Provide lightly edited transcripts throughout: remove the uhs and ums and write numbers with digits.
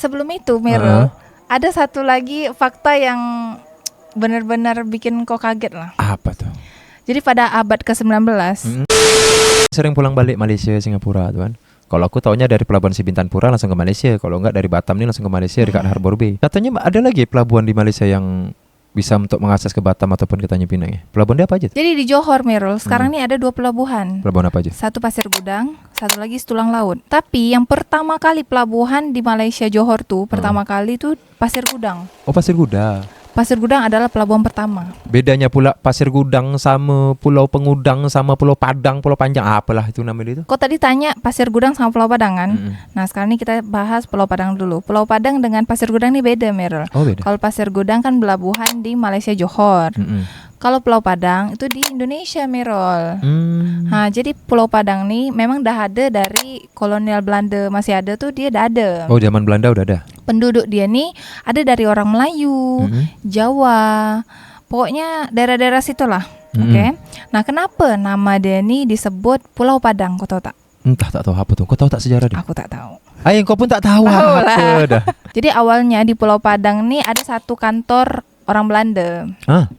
sebelum itu Meryl, ada satu lagi fakta yang benar-benar bikin kau kaget lah. Apa tuh? Jadi pada abad ke-19 sering pulang balik Malaysia, Singapura tuh kan. Kalau aku taunya dari pelabuhan Bintanpura langsung ke Malaysia. Kalau enggak dari Batam nih langsung ke Malaysia dekat Harbour Bay. Katanya ada lagi pelabuhan di Malaysia yang bisa untuk mengakses ke Batam ataupun ke Tanjung Pinang ya. Pelabuhan dia apa aja? Jadi di Johor Meryl, sekarang ini ada 2 pelabuhan. Pelabuhan apa aja? Satu Pasir Gudang, satu lagi Tulang Laut. Tapi yang pertama kali pelabuhan di Malaysia Johor tuh, pertama kali tuh Pasir Gudang. Oh, Pasir Gudang. Pasir Gudang adalah pelabuhan pertama. Bedanya pula Pasir Gudang sama Pulau Pengudang sama Pulau Padang, Pulau Panjang, apalah itu namanya itu? Kau tadi tanya Pasir Gudang sama Pulau Padang kan? Nah sekarang ini kita bahas Pulau Padang dulu. Pulau Padang dengan Pasir Gudang ini beda Meryl. Oh beda. Kalau Pasir Gudang kan pelabuhan di Malaysia Johor. Kalau Pulau Padang itu di Indonesia Meryl. Nah jadi Pulau Padang nih memang dah ada dari kolonial Belanda, masih ada tuh, dia dah ada. Oh zaman Belanda udah ada. Penduduk dia nih ada dari orang Melayu, Jawa, pokoknya daerah-daerah situlah. Oke. Nah kenapa nama dia nih disebut Pulau Padang, kau tahu tak? Entah, tak tahu apa tuh. Kau tahu tak sejarah dia? Aku tak tahu. Kau pun tak tahu apa dah. Jadi awalnya di Pulau Padang nih ada satu kantor orang Belanda.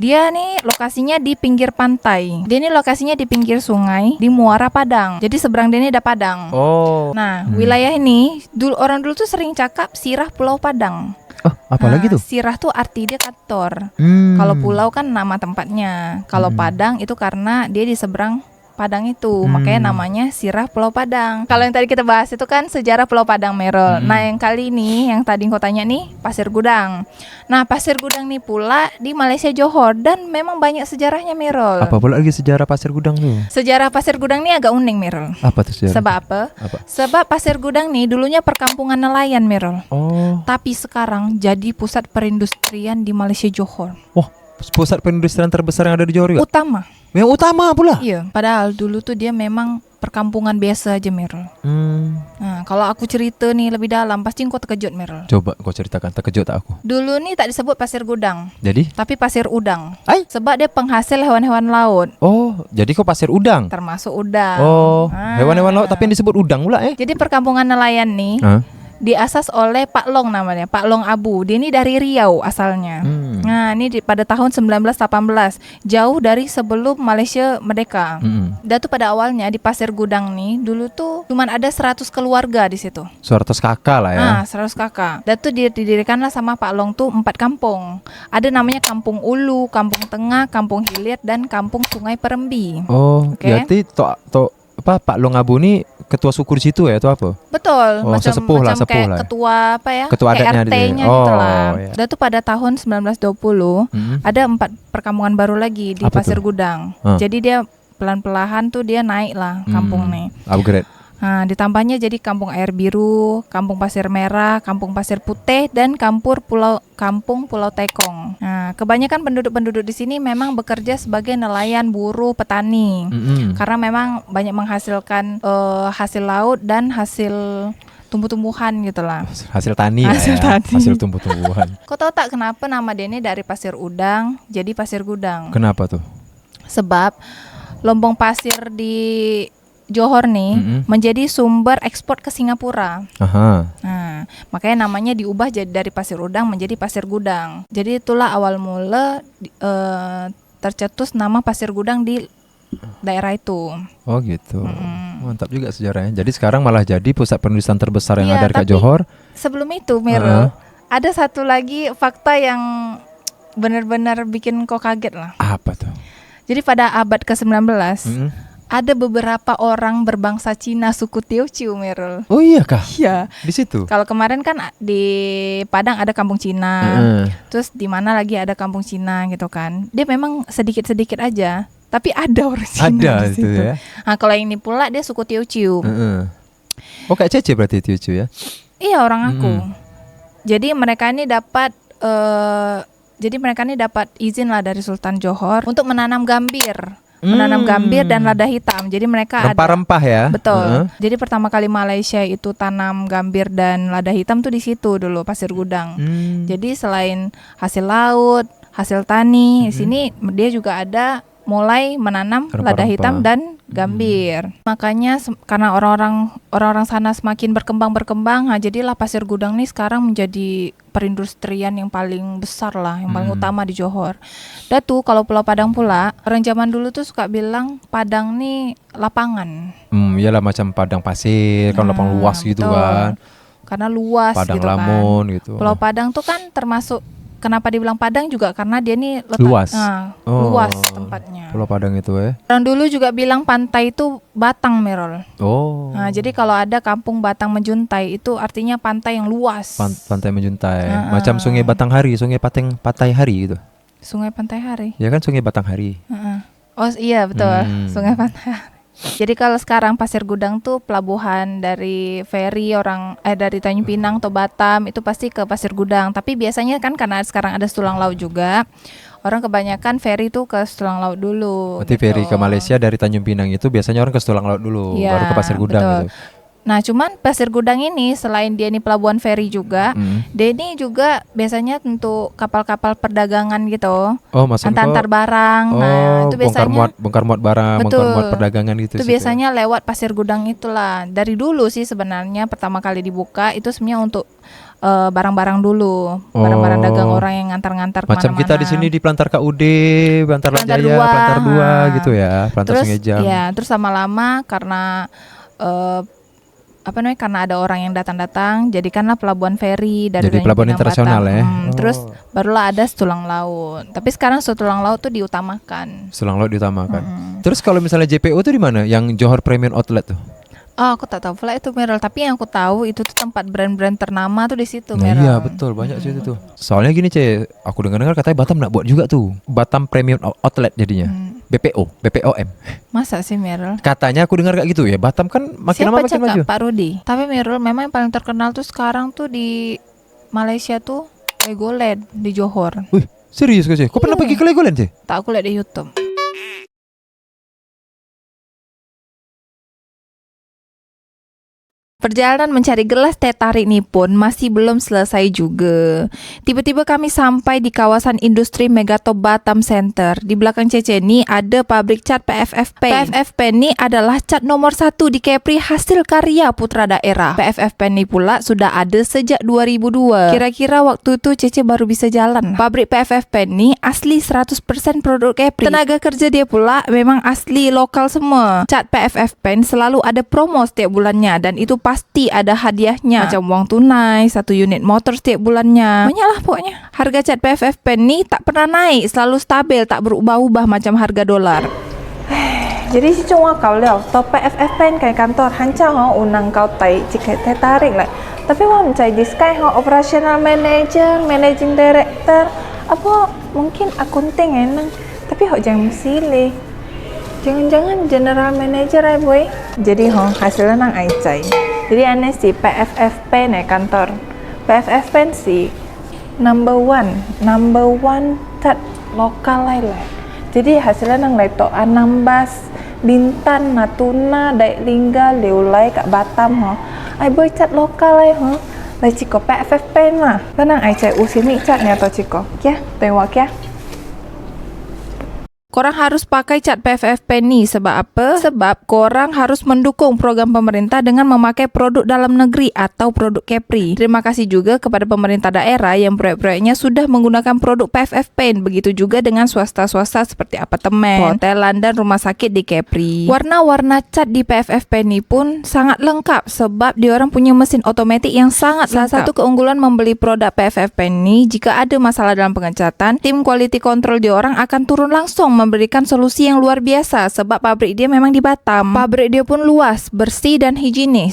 Dia nih lokasinya di pinggir pantai. Dia nih lokasinya di pinggir sungai di Muara Padang. Jadi seberang dia ini ada Padang. Oh. Nah, wilayah ini orang dulu tuh sering cakap Sirah Pulau Padang. Oh, apa lagi tuh? Sirah tuh arti dia kantor. Kalau pulau kan nama tempatnya. Kalau Padang itu karena dia di seberang Padang itu, makanya namanya Sirah Pulau Padang. Kalau yang tadi kita bahas itu kan sejarah Pulau Padang Meryl. Nah yang kali ini yang tadi kau tanya nih Pasir Gudang. Nah Pasir Gudang nih pula di Malaysia Johor dan memang banyak sejarahnya Meryl. Apa pula lagi sejarah Pasir Gudang tuh? Sejarah Pasir Gudang nih agak unik Meryl. Apa tuh sejarah? Sebab apa? Sebab Pasir Gudang nih dulunya perkampungan nelayan Meryl. Oh. Tapi sekarang jadi pusat perindustrian di Malaysia Johor. Wah, pusat perindustrian terbesar yang ada di Johor juga? Utama. Yang utama pula? Iya, padahal dulu tuh dia memang perkampungan biasa aja Meryl. Nah, kalau aku cerita nih lebih dalam pasti kau terkejut Meryl. Coba kau ceritakan, terkejut tak aku? Dulu nih tak disebut Pasir Gudang, Jadi? tapi Pasir Udang. Sebab dia penghasil hewan-hewan laut. Oh, jadi kau Pasir Udang? Termasuk udang. Oh, hewan-hewan laut tapi yang disebut udang pula Jadi perkampungan nelayan nih diasas oleh Pak Long namanya, Pak Long Abu. Dia ini dari Riau asalnya. Nah, ini pada tahun 1918, jauh dari sebelum Malaysia merdeka. Dan tuh pada awalnya di Pasir Gudang nih, dulu tuh cuman ada 100 keluarga di situ. 100 kakak lah ya. 100 kakak. Dan tuh didirikanlah sama Pak Long tuh 4 kampung. Ada namanya Kampung Ulu, Kampung Tengah, Kampung Hilir, dan Kampung Sungai Perembi. Oh, berarti Pak Long Abu nih ketua suku di situ ya, atau apa? Betul, macam sepuh lah, kayak ketua apa ya? Ketua adatnya RT-nya gitu lah. Iya. Dan tuh pada tahun 1920 ada 4 perkampungan baru lagi di Pasir Gudang. Jadi dia pelan-pelan tuh dia naik lah kampung nih. Upgrade. Nah, ditambahnya jadi Kampung Air Biru, Kampung Pasir Merah, Kampung Pasir Putih, dan Kampung Pulau Tekong. Nah, kebanyakan penduduk-penduduk di sini memang bekerja sebagai nelayan, buruh, petani. Karena memang banyak menghasilkan hasil laut dan hasil tumbuh-tumbuhan gitu lah. Hasil tani hasil tumbuh-tumbuhan. Kau tahu tak kenapa nama dia ini dari Pasir Udang jadi Pasir Gudang? Kenapa tuh? Sebab lombong pasir di Johor nih menjadi sumber ekspor ke Singapura. Nah, makanya namanya diubah jadi dari Pasir Udang menjadi Pasir Gudang. Jadi itulah awal mula tercetus nama Pasir Gudang di daerah itu. Oh gitu. Mantap juga sejarahnya. Jadi sekarang malah jadi pusat perindustrian terbesar yang ada di Johor. Sebelum itu Meryl, ada satu lagi fakta yang benar-benar bikin kau kaget lah. Apa tuh? Jadi pada abad ke-19 ada beberapa orang berbangsa Cina suku Teochew Meryl. Oh iya kah? Iya. Di situ. Kalau kemarin kan di Padang ada kampung Cina. Terus di mana lagi ada kampung Cina gitu kan. Dia memang sedikit-sedikit aja, tapi ada orang Cina di situ. Ya. Nah, kalau yang ini pula dia suku Teochew. Oh kayak Cece berarti Teochew ya? Iya, orang aku. Jadi mereka ini dapat izin lah dari Sultan Johor untuk menanam gambir. Menanam gambir dan lada hitam. Jadi mereka rempah-rempah ya. Betul. Jadi pertama kali Malaysia itu tanam gambir dan lada hitam tuh di situ dulu Pasir Gudang. Jadi selain hasil laut, hasil tani, di sini dia juga ada mulai menanam lada hitam dan Gambir. Makanya karena orang-orang sana semakin berkembang, jadilah Pasir Gudang nih sekarang menjadi perindustrian yang paling besar lah, yang paling utama di Johor. Dan tuh kalau Pulau Padang pula, orang zaman dulu tuh suka bilang Padang nih lapangan. Iyalah macam padang pasir, kan lapang luas gitu betul. kan. Karena luas Padang gitu Lamun kan. gitu. Pulau Padang tuh kan termasuk, kenapa dibilang Padang juga karena dia nih Luas. Luas tempatnya. Pulau Padang itu Orang dulu juga bilang pantai itu Batang, Merol. Oh. Nah, jadi kalau ada kampung Batang Menjuntai itu artinya pantai yang luas. Pantai Menjuntai. Macam Sungai Batanghari, Sungai Pantai Hari gitu. Sungai Pantai Hari. Ya kan Sungai Batanghari. Oh iya betul, Sungai Pantai Hari. Jadi kalau sekarang Pasir Gudang tuh pelabuhan dari ferry dari Tanjung Pinang atau Batam itu pasti ke Pasir Gudang. Tapi biasanya kan karena sekarang ada Setulang Laut juga, orang kebanyakan ferry tuh ke Setulang Laut dulu. Berarti ferry ke Malaysia dari Tanjung Pinang itu biasanya orang ke Setulang Laut dulu, Iya, baru ke Pasir Gudang betul. gitu. Nah cuman Pasir Gudang ini selain dia ini pelabuhan ferry juga, dia ini juga biasanya untuk kapal-kapal perdagangan gitu. Oh, maksudnya antar barang. Nah itu biasanya bongkar muat barang, betul, bongkar muat perdagangan gitu. Itu biasanya lewat Pasir Gudang itulah. Dari dulu sih sebenarnya pertama kali dibuka itu sebenarnya untuk barang-barang dulu, barang-barang dagang orang yang ngantar-ngantar macam kemana-mana. kita di sini di Plantar KUD, Plantar Jaya, Plantar 2 gitu ya, Plantar Sungai Jam. Ya, terus lama-lama karena karena ada orang yang datang-datang, jadikanlah pelabuhan feri dari jadi pelabuhan internasional ya. Terus barulah ada Setulang Laut. Tapi sekarang Setulang Laut tuh diutamakan. Setulang Laut diutamakan. Terus kalau misalnya JPO tuh di mana? Yang Johor Premium Outlet tuh? Oh, aku tak tahu pula itu, Merel. Tapi yang aku tahu itu tuh tempat brand-brand ternama tuh di situ, Nah, Merel. iya betul, banyak sih itu tuh. Soalnya gini aku dengar-dengar katanya Batam nak buat juga tuh, Batam Premium Outlet jadinya. BPOM. Masa sih, Merel? Katanya aku dengar kayak gitu ya. Batam kan makin lama makin maju. Siapa Pak Rudi? Tapi Merel memang yang paling terkenal tuh sekarang tuh di Malaysia tuh Legoland di Johor. Wih, serius sih? Kau pernah pergi ke Legoland sih? Tak, aku lihat di YouTube. Perjalanan mencari gelas teh tarik ini pun masih belum selesai juga. Tiba-tiba kami sampai di kawasan industri Megatop Batam Center. Di belakang Cece ini ada pabrik cat PFF Paint. PFF Paint ini adalah cat nomor 1 di Kepri hasil karya putra daerah. PFF Paint ini pula sudah ada sejak 2002. Kira-kira waktu itu Cece baru bisa jalan. Pabrik PFF Paint ini asli 100% produk Kepri. Tenaga kerja dia pula memang asli lokal semua. Cat PFF Paint selalu ada promo setiap bulannya dan itu pasti ada hadiahnya, macam uang tunai, 1 unit motor setiap bulannya. Banyak lah pokoknya. Harga cat PFF Paint ni tak pernah naik, selalu stabil, tak berubah-ubah macam harga dolar. Jadi si cuma kau lihat, top PFF Paint kayak kantor hancur unang kau tai jika teh tarik lah. Tapi wah mencari diskai operational manager, managing director, apa mungkin akunting enang. Tapi jangan silih. Jangan-jangan general manager ya boy. Jadi hasilnya nang aicai. Jadi aneh sih PFF Paint kantor. PFF Paint sih number one cat lokal lah. Jadi hasilnya nang leto Anambas, Bintan, Natuna, Daik Lingga, Leulai, Kak Batam Ai boy cat lokal lah Lai ciko PFF Paint lah. Tenang aicai usini catnya atau ciko. Kia, tengok kia. Korang harus pakai cat PFF Paint ni sebab apa? Sebab korang harus mendukung program pemerintah dengan memakai produk dalam negeri atau produk Kepri. Terima kasih juga kepada pemerintah daerah yang proyek-proyeknya sudah menggunakan produk PFF Paint. Begitu juga dengan swasta-swasta seperti apartemen, hotelan dan rumah sakit di Kepri. Warna-warna cat di PFF Paint ni pun sangat lengkap sebab diorang punya mesin otomatik yang sangat lengkap. Salah satu keunggulan membeli produk PFF Paint ni, jika ada masalah dalam pengecatan, tim quality control diorang akan turun langsung memberikan solusi yang luar biasa sebab pabrik dia memang di Batam. Pabrik dia pun luas, bersih dan higienis.